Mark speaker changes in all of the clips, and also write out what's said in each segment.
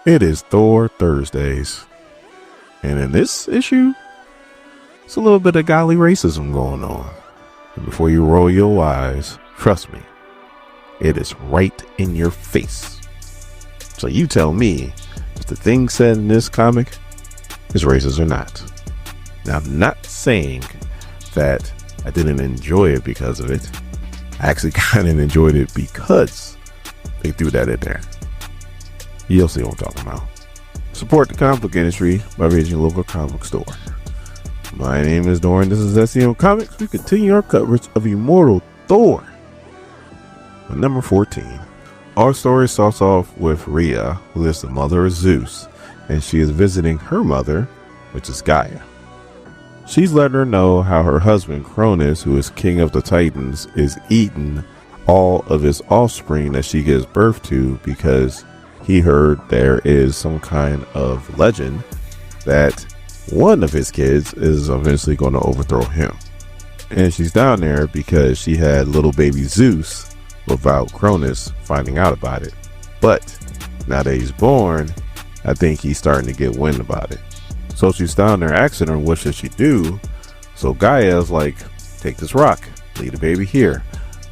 Speaker 1: It is Thor Thursdays, and in this issue, it's a little bit of godly racism going on. And before you roll your eyes, trust me, it is right in your face. So you tell me if the thing said in this comic is racist or not. Now, I'm not saying that I didn't enjoy it because of it. I actually kind of enjoyed it because they threw that in there. You'll see what I'm talking about. Support the comic book industry by visiting your local comic book store. My name is Doran. This is SCM Comics. We continue our coverage of Immortal Thor. Number 14. Our story starts off with Rhea, who is the mother of Zeus, and she is visiting her mother, which is Gaia. She's letting her know how her husband Cronus, who is king of the Titans, is eating all of his offspring that she gives birth to because he heard there is some kind of legend that one of his kids is eventually going to overthrow him. And she's down there because she had little baby Zeus without Cronus finding out about it. But now that he's born, I think he's starting to get wind about it. So she's down there asking her what should she do. So Gaia's like, take this rock, leave the baby here.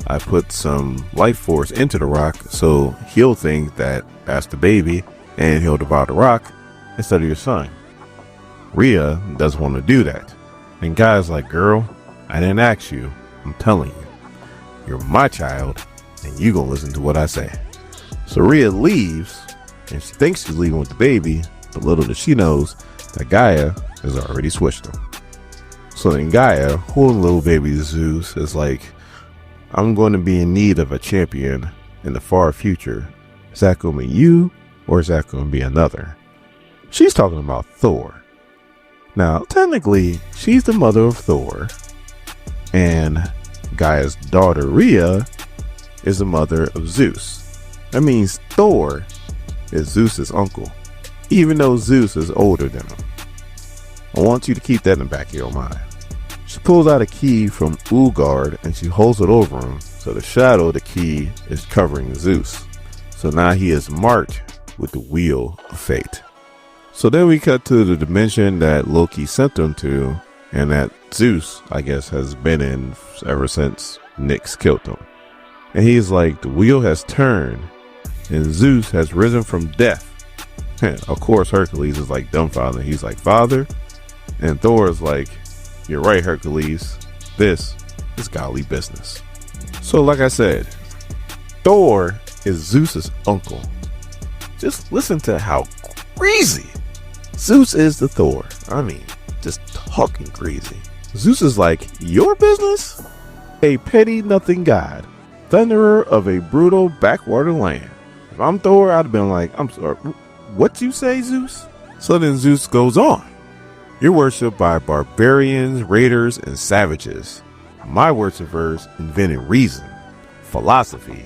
Speaker 1: I put some life force into the rock so he'll think that that's the baby and he'll devour the rock instead of your son. Rhea doesn't want to do that. And Gaia's like, girl, I didn't ask you. I'm telling you. You're my child and you gonna listen to what I say. So Rhea leaves and she thinks she's leaving with the baby, but little does she knows that Gaia has already switched them. So then Gaia, holding little baby Zeus, is like, I'm going to be in need of a champion in the far future. Is that going to be you or is that going to be another? She's talking about Thor. Now, technically, she's the mother of Thor, and Gaia's daughter Rhea is the mother of Zeus. That means Thor is Zeus's uncle, even though Zeus is older than him. I want you to keep that in the back of your mind. She pulls out a key from Ulgard and she holds it over him, so the shadow of the key is covering Zeus. So now he is marked with the wheel of fate. So then we cut to the dimension that Loki sent them to, and that Zeus, I guess, has been in ever since Nyx killed him. And he's like, the wheel has turned and Zeus has risen from death. Of course, Hercules is like dumbfounded. He's like, Father? And Thor is like, you're right, Hercules. This is godly business. So like I said, Thor is Zeus's uncle. Just listen to how crazy Zeus is to Thor. I mean, just talking crazy. Zeus is like, your business? A petty nothing god, thunderer of a brutal backwater land. If I'm Thor, I'd have been like, I'm sorry, what you say, Zeus? So then Zeus goes on. You're worshipped by barbarians, raiders, and savages. My worshippers invented reason, philosophy.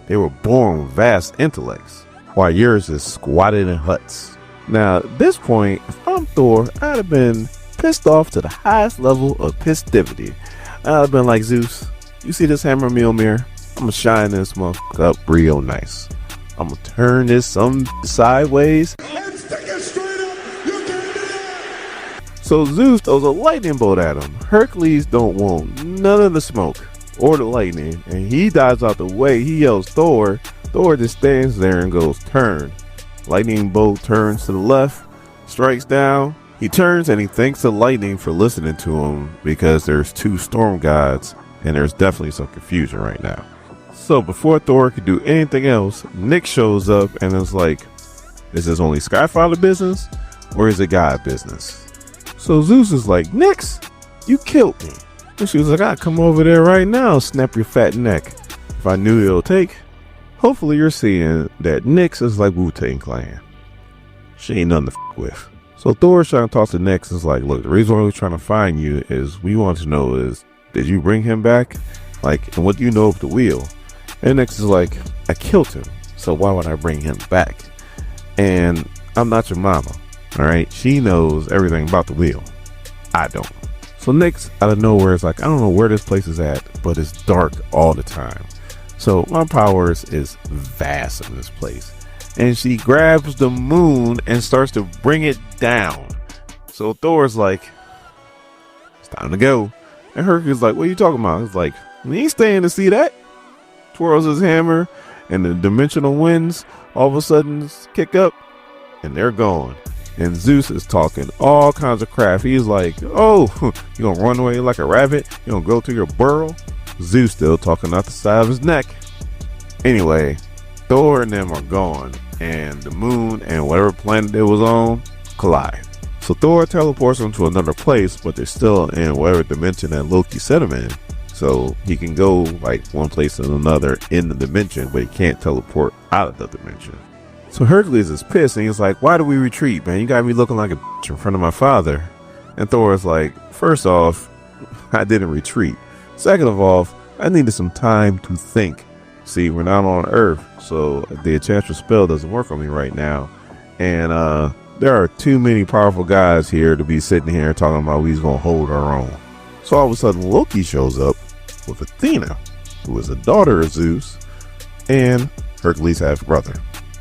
Speaker 1: They were born with vast intellects, while yours is squatted in huts. Now, at this point, if I'm Thor, I'd have been pissed off to the highest level of pistivity. I'd have been like, Zeus, you see this hammer Mjolnir? I'm gonna shine this motherfucker up real nice. I'm gonna turn this some sideways. So Zeus throws a lightning bolt at him. Hercules don't want none of the smoke or the lightning, and he dives out the way. He yells Thor. Thor just stands there and goes, turn. Lightning bolt turns to the left, strikes down. He turns and he thanks the lightning for listening to him because there's two storm gods and there's definitely some confusion right now. So before Thor could do anything else, Nyx shows up and is like, is this only Skyfather business or is it God business? So Zeus is like, Nyx, you killed me. And she was like, I'll come over there right now, snap your fat neck. If I knew it'll take. Hopefully you're seeing that Nyx is like Wu-Tang Clan. She ain't nothing to with. So Thor's trying to talk to Nyx. Is like, look, the reason why we're trying to find you is we want to know is, did you bring him back? Like, and what do you know of the wheel? And Nyx is like, I killed him, so why would I bring him back? And I'm not your mama. All right, she knows everything about the wheel. I don't. So Nyx out of nowhere is like, I don't know where this place is at, but it's dark all the time. So my powers is vast in this place. and she grabs the moon and starts to bring it down. So Thor's like, it's time to go. And Hercules like, what are you talking about? He's like, we ain't staying to see that. Twirls his hammer, and the dimensional winds all of a sudden kick up, and they're gone. And Zeus is talking all kinds of crap. He's like, oh, you gonna run away like a rabbit? You gonna go to your burrow? Zeus still talking out the side of his neck. Anyway, Thor and them are gone, and the moon and whatever planet it was on collide. So Thor teleports them to another place, but they're still in whatever dimension that Loki set him in. So he can go like one place and another in the dimension, but he can't teleport out of the dimension. So Hercules is pissed, and he's like, why do we retreat, man? You got me looking like a bitch in front of my father. And Thor is like, first off, I didn't retreat. Second of all, I needed some time to think. See, we're not on Earth, so the enchantress spell doesn't work on me right now. And there are too many powerful guys here to be sitting here talking about we's gonna hold our own. So all of a sudden Loki shows up with Athena, who is a daughter of Zeus, and Hercules' half-brother.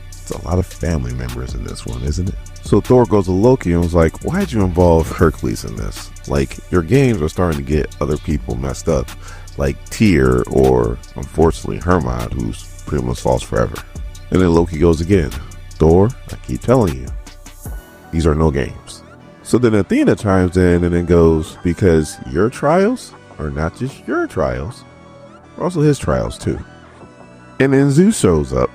Speaker 1: It's a lot of family members in this one, isn't it? So Thor goes to Loki and was like, why'd you involve Hercules in this? Like, your games are starting to get other people messed up, like Tyr or, unfortunately, Hermod, who's pretty much lost forever. And then Loki goes again, Thor, I keep telling you, these are no games. So then Athena chimes in and then goes, because your trials are not just your trials, they're also his trials too. And then Zeus shows up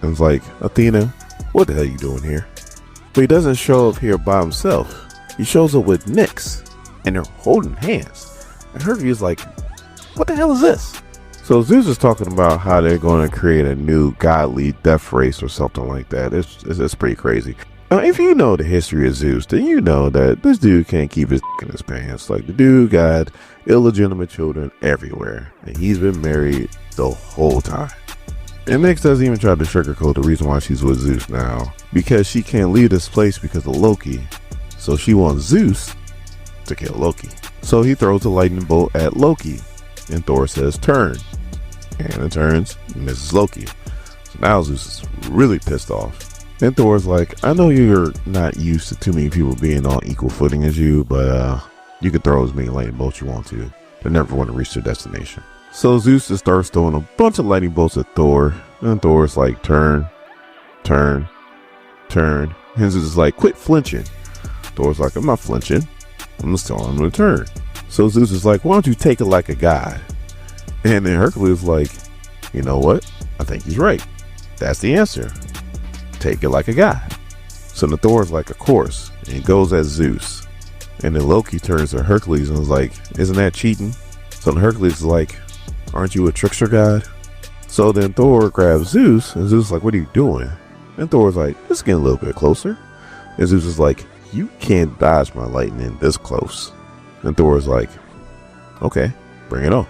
Speaker 1: and is like, Athena, what the hell are you doing here? But he doesn't show up here by himself. He shows up with Nyx, and they're holding hands. And Hercules is like, what the hell is this? So Zeus is talking about how they're going to create a new godly death race or something like that. It's pretty crazy. Now, if you know the history of Zeus, then you know that this dude can't keep his in his pants. Like, the dude got illegitimate children everywhere, and he's been married the whole time. And Nyx doesn't even try to sugarcoat the reason why she's with Zeus now, because she can't leave this place because of Loki. So she wants Zeus to kill Loki. So he throws a lightning bolt at Loki, and Thor says, turn. And it turns, and misses Loki. So now Zeus is really pissed off. And Thor's like, I know you're not used to too many people being on equal footing as you, but you can throw as many lightning bolts you want to. They never want to reach their destination. So Zeus just starts throwing a bunch of lightning bolts at Thor, and Thor's like, turn, turn, turn. And Zeus is like, quit flinching. Thor's like, I'm not flinching. I'm just telling him to turn. So Zeus is like, why don't you take it like a god? And then Hercules is like, you know what? I think he's right. That's the answer. Take it like a god. So the Thor's like, of course. And he goes at Zeus. And then Loki turns to Hercules and is like, isn't that cheating? So then Hercules is like, aren't you a trickster god? So then Thor grabs Zeus, and Zeus is like, what are you doing? And Thor's like, let's get a little bit closer. And Zeus is like, you can't dodge my lightning this close. And Thor's like, okay, bring it on.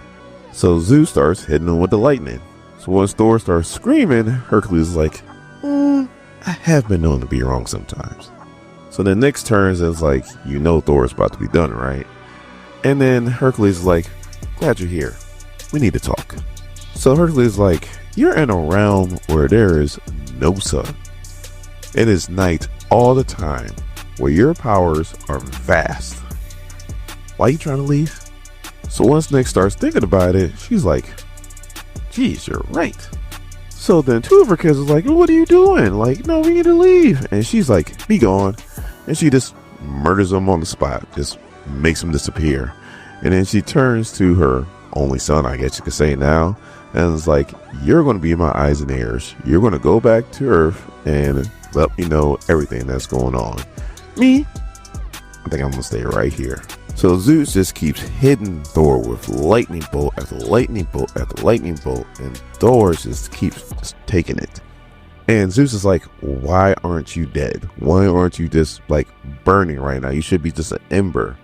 Speaker 1: So Zeus starts hitting him with the lightning. So once Thor starts screaming, Hercules is like, I have been known to be wrong sometimes. So then Nyx turns and is like, you know Thor's about to be done, right? And then Hercules is like, glad you're here. We need to talk. So Hercules is like, you're in a realm where there is no sun. It is night all the time, where your powers are vast. Why are you trying to leave? So once Nyx starts thinking about it, she's like, geez, you're right. So then two of her kids is like, what are you doing? Like, no, we need to leave. And she's like, be gone. And she just murders him on the spot, just makes him disappear. And then she turns to her only son, I guess you could say now, and is like, you're going to be my eyes and ears. You're going to go back to Earth and let me know everything that's going on. Me, I think I'm going to stay right here. So Zeus just keeps hitting Thor with lightning bolt after lightning bolt after lightning bolt, and Thor just keeps taking it. And Zeus is like, why aren't you dead? Why aren't you just like burning right now? You should be just an ember.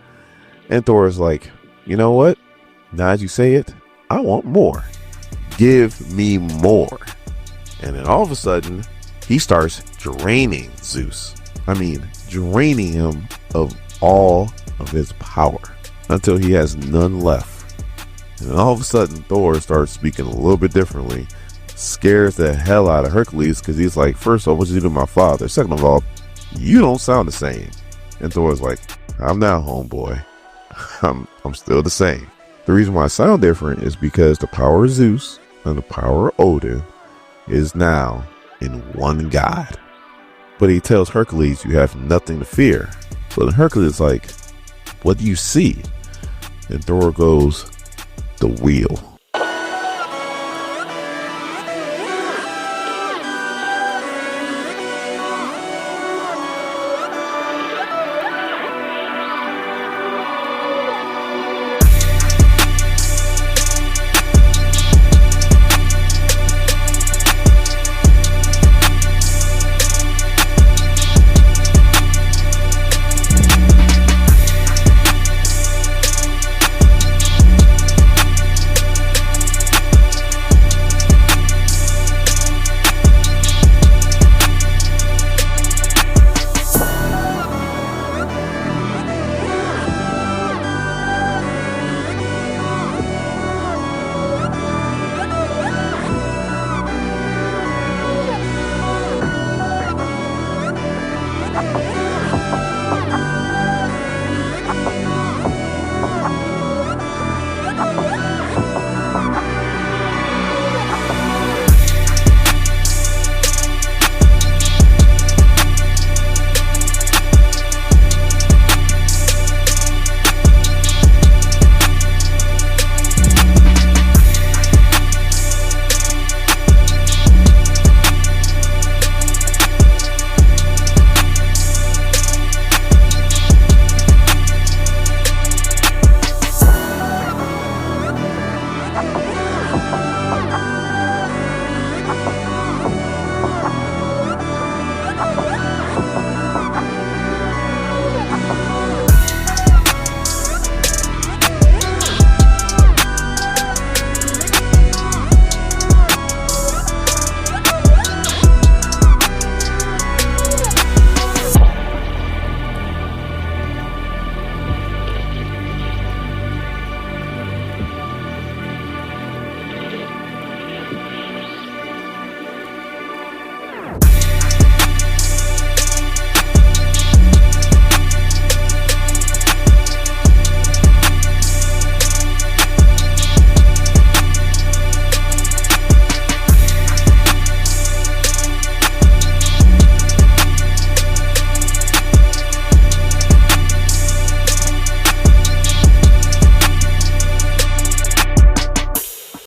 Speaker 1: And Thor is like, you know what? Now as you say it, I want more. Give me more. And then all of a sudden, he starts draining Zeus. I mean, draining him of all of his power until he has none left. And then all of a sudden, Thor starts speaking a little bit differently. scares the hell out of Hercules because he's like, first of all, what you do to my father? Second of all, you don't sound the same. And Thor's like, I'm not homeboy. I'm still the same. The reason why I sound different is because the power of Zeus and the power of Odin is now in one god. But he tells Hercules, you have nothing to fear. But Hercules is like, what do you see? And Thor goes, the wheel.